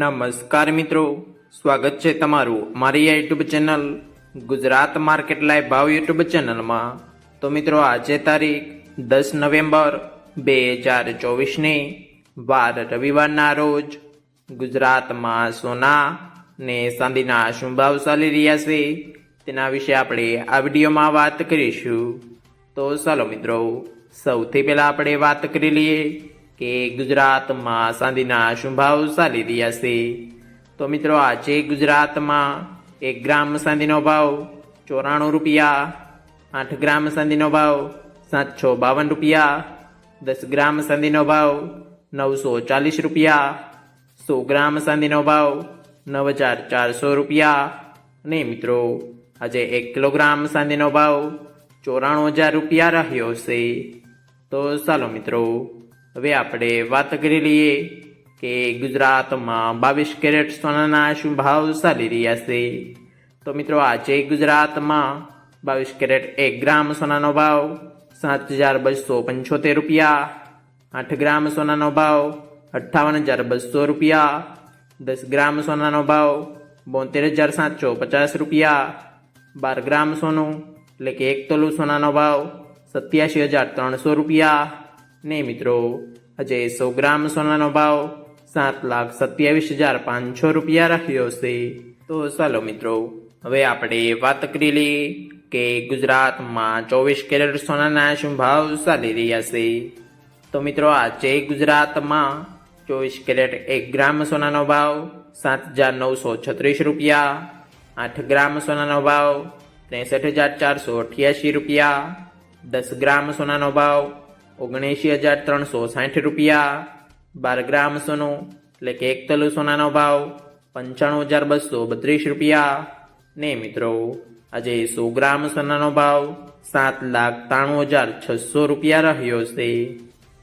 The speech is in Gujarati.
નમસ્કાર મિત્રો, સ્વાગત છે તમારું મારી આ YouTube channel Gujarat market live ભાવ યુટ્યુબ ચેનલમાં। તો મિત્રો આજે તારીખ 10 નવેમ્બર 2024ની વાર રવિવારના રોજ ગુજરાતમાં સોના ને ચાંદીના શું ભાવ ચાલી રહ્યા છે તેના વિશે આપણે આ વિડીયોમાં વાત કરીશું। તો ચાલો મિત્રો, સૌથી પહેલા આપણે વાત કરી લઈએ કે ગુજરાતમાં ચાંદીના શું ભાવ ચાલી રહ્યા છે। તો મિત્રો આજે ગુજરાતમાં 1 ગ્રામ ચાંદીનો ભાવ 94 રૂપિયા, 8 ગ્રામ ચાંદીનો ભાવ 752 રૂપિયા, 10 ગ્રામ ચાંદીનો ભાવ 940 રૂપિયા, 100 ગ્રામ ચાંદીનો ભાવ 9400 રૂપિયા અને મિત્રો આજે 1 કિલોગ્રામ ચાંદીનો ભાવ 94000 રૂપિયા રહ્યો છે। તો ચાલો મિત્રો, હવે આપણે વાત કરી લઈએ કે ગુજરાતમાં 22 કેરેટ સોનાના શું ભાવ ચાલી રહ્યા છે। તો મિત્રો આજે ગુજરાતમાં 22 કેરેટ 1 ગ્રામ સોનાનો ભાવ 7275 રૂપિયા, 8 ગ્રામ સોનાનો ભાવ 58200 રૂપિયા, 10 ગ્રામ સોનાનો ભાવ 72750 રૂપિયા, 12 ગ્રામ સોનું એટલે કે 1 તોલું સોનાનો ભાવ 87300 રૂપિયા ને મિત્રો આજે 100 ગ્રામ સોનાનો ભાવ 7,27,500 રૂપિયા રહ્યો છે। તો ચાલો મિત્રો, હવે આપણે વાત કરી લઈએ કે ગુજરાતમાં 24 કેરેટ સોનાના શું ભાવ ચાલી રહ્યા છે। તો મિત્રો આજે ગુજરાતમાં 24 કેરેટ 1 ગ્રામ સોનાનો ભાવ 7,936 રૂપિયા, 8 ગ્રામ સોનાનો ભાવ 63,488 રૂપિયા, 10 ગ્રામ સોનાનો ભાવ 79,360 રૂપિયા, 12 ગ્રામ સોનું એટલે કે 1 તોલું સોનાનો ભાવ 95,232 રૂપિયા ને મિત્રો આજે 100 ગ્રામ સોનાનો ભાવ 7,93,600 રૂપિયા રહ્યો છે।